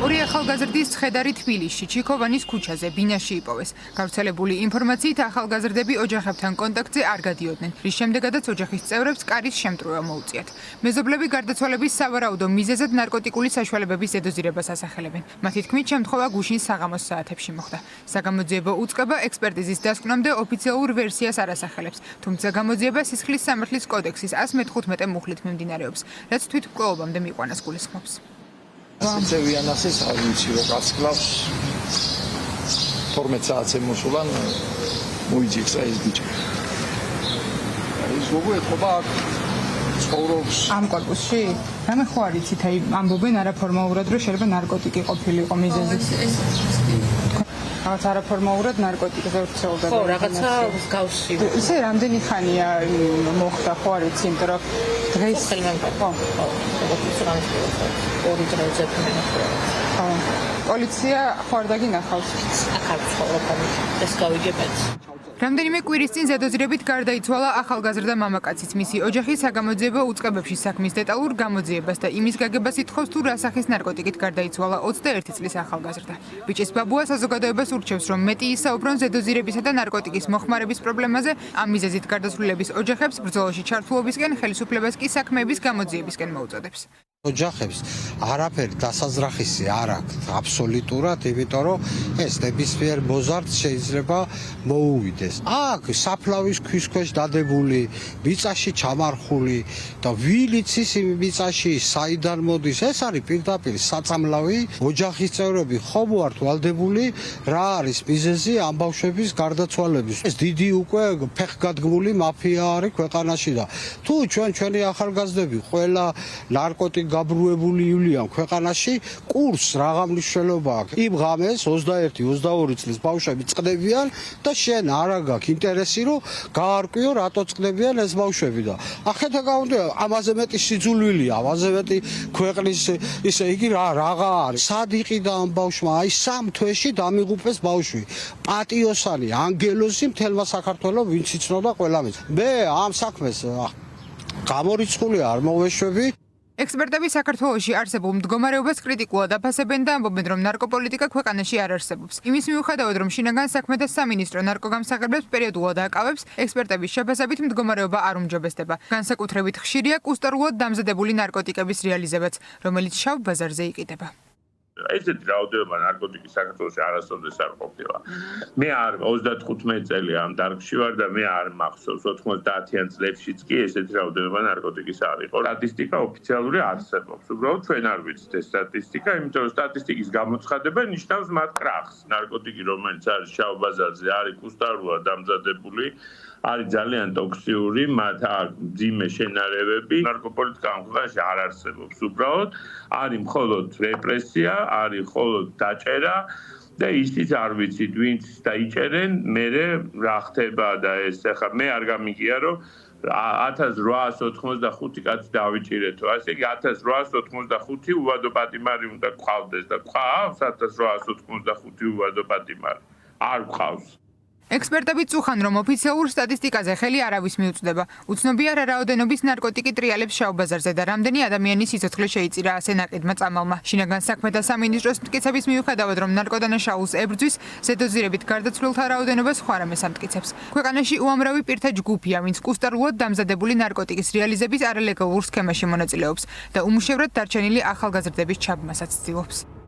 ორი ახალგაზრდის ცხედარი თბილისში, ჩიქოვანის ქუჩაზე, ბინაში იპოვეს. გავრცელებული ინფორმაციით ახალგაზრდები ოჯახებთან კონტაქტზე არ გადიოდნენ, რის შემდეგაც ოჯახის წევრებს კარის შემტვრევა მოუწიათ. მეზობლები გარდაცვალების სავარაუდო მიზეზად ნარკოტიკული საშუალებების ზედოზირებას ასახელებენ. მათი თქმით, შემთხვევა გუშინ საღამოს საათებში მოხდა. საგამოძიებო უწყება ექსპერტიზის დასკვნამდე ოფიციალურ ვერსიას არ ასახელებს, თუმცა გამოძიება სისხლის სამართლის კოდექსის 115 მუხლით მიმდინარეობს, რაც თვითმკვლელობამდე მიყვანას გულისხმობს. ზევიანასის არ ვიცი რომ გასკლავს 12 საათზე მოსულან მოიძიეს ეს ბიჭი. ის როგორ ეთქობა აქ ცხოვრობს ამ კორპუსში? რამე ხო არ იცით, აი ამბობენ არაფორმალურად რომ შეიძლება ნარკოტიკი ყოფილიყო მიზეზი. რაღაც არაფორმალურად ნარკოტიკზე ვრცელდება. ხო, რაღაცა გავსი. ისე რამდენი ხანია მოხდა, ხო არ იცი, იმიტომ რომ დღეს ორი დღეზე ხო. პოლიცია ხო არ დაგინახავს? აქ არ ცხოვრობ, ეს გავიგებთ. რამდენიმე კვირის წინ ზედოზირებით გარდაიცვალა ახალგაზრდა მამაკაციც. მისი ოჯახი საგამოძიებო უწყებებში საქმის დეტალურ გამოძიებას და იმის გაგებას ითხოვს, თუ რა სახის ნარკოტიკით გარდაიცვალა 21 წლის ახალგაზრდა. ბიჭის ბაბუა საზოგადოებას ურჩევს, რომ მეტი ისაუბრონ ზედოზირებისა და ნარკოტიკის მოხმარების პრობლემაზე, ამ მიზეზით გარდაცვლილების ოჯახებს ბრძოლაში ჩართულობისკენ, ხელისუფლებას კი საქმეების გამოძიებისკენ მოუწოდებს. ოჯახებს არაფერი დასაზრახისი არ აქვს აბსოლუტურად, იმიტომ რომ ეს ნებისმიერ მოზარდს შეიძლება მოუვიდეს. აქ საფლავის ქვის ქვეშ დადებული, მიწაში ჩამარხული და ვინც ის მიწაში საიდან მოდის, ეს არის პირდაპირ საწამლავი. ოჯახის წევრები ხომ ვართ ვალდებული, რა არის მიზეზი ამ ბავშვების გარდაცვალების. ეს დიდი უკვე ფეხგადგმული მაფია არის ქვეყანაში და თუ ჩვენი ახალგაზრდები ყველა ნარკოტიკ გაბრუებული ივლიან ქვეყანაში, კურს რაღა მნიშვნელობა აქვს. იმ ღამეს 21-22 წლის ბავშვები წყდებიან და შენ არა გაქვს ინტერესი რომ გაარკვიო რატო წყდებიან ეს ბავშვები და ახეთა გამოდია ამაზე მეტი სიძულვილია, ამაზე მეტი ქვეყნის ისე იგი რაღა არის. სად იყიდა ამ ბავშვმა? აი 3 თვეში დამიღუპეს ბავშვი. პატიოსანი, ანგელოზი მთელმა საქართველოს ვინც იცნობდა ყველამის. მე ამ საქმეს გამორიცხული არ მოვეშვები. ექსპერტები საქართველოში არსებულ მდგომარეობას კრიტიკულად აფასებენ და ამბობენ, რომ ნარკოპოლიტიკა ქვეყანაში არ არსებობს. იმის მიუხედავად, რომ შინაგან საქმეთა სამინისტრო ნარკოგამსახურებას პერიოდულად აკავებს, ექსპერტების შეფასებით მდგომარეობა არ უმჯობესდება. განსაკუთრებით ხშირია კუსტარულად დამზადებული ნარკოტიკების რეალიზებაც, რომელიც შავ ბაზარზე იყიდება. ესეთი რაოდენობა ნარკოტიკის საქართველოში არასოდეს არ ყოფილა. მე არ 35 წელი ამ დარგში ვარ და მე არ მახსოვს 90-იან წლებშიც კი ესეთი რაოდენობა ნარკოტიკის არ იყო. სტატისტიკა ოფიციალური არსებობს. უბრალოდ ჩვენ არ ვიცით ეს სტატისტიკა, იმიტომ რომ სტატისტიკის გამოცხადება ნიშნავს მათ კრახს. ნარკოტიკი, რომელიც არის შავ ბაზარზე, არის კუსტარულად დამზადებული, არის ძალიან ტოქსიური, მათ აქვს მძიმე შენარევები. ნარკოპოლიტიკა ამ ქვეყანაში არ არსებობს. უბრალოდ არის მხოლოდ რეპრესია, არის მხოლოდ დაჭერა და ისიც არ ვიცით, ვინც დაიჭერენ, მერე რა ხდება და ეს ახლა მე არ გამიგია, რომ 1885 კაცი დავიჭირეთო. ასე იგი 1885 უვადო პატიმარი უნდა გყავდეს და გყავს 1885 უვადო პატიმარი. არ გყავს. ექსპერტები წუხან, რომ ოფიციალურ სტატისტიკაზე ხელი არავის მიუწვდება. უცნობია რა რაოდენობის ნარკოტიკი ტრიალებს შავ ბაზარზე და რამდენი ადამიანის სიცოცხლე შეიწირა ასე ნაკიდმა წამალმა. შინაგან საქმეთა სამინისტროს მტკიცების მიუხედავად, რომ ნარკოდანაშაულს ებრძვის, ზედოზირებით გარდაცვლილთა რაოდენობა სხვა რამეს ამტკიცებს. ქვეყანაში უამრავი პირთა ჯგუფია, ვინც კუსტარულად დამზადებული ნარკოტიკის რეალიზების არალეგალურ სქემაში მონაწილეობს და უმუშევრად დარჩენილი ახალგაზრდების ჩაბმასაც ცდილობს.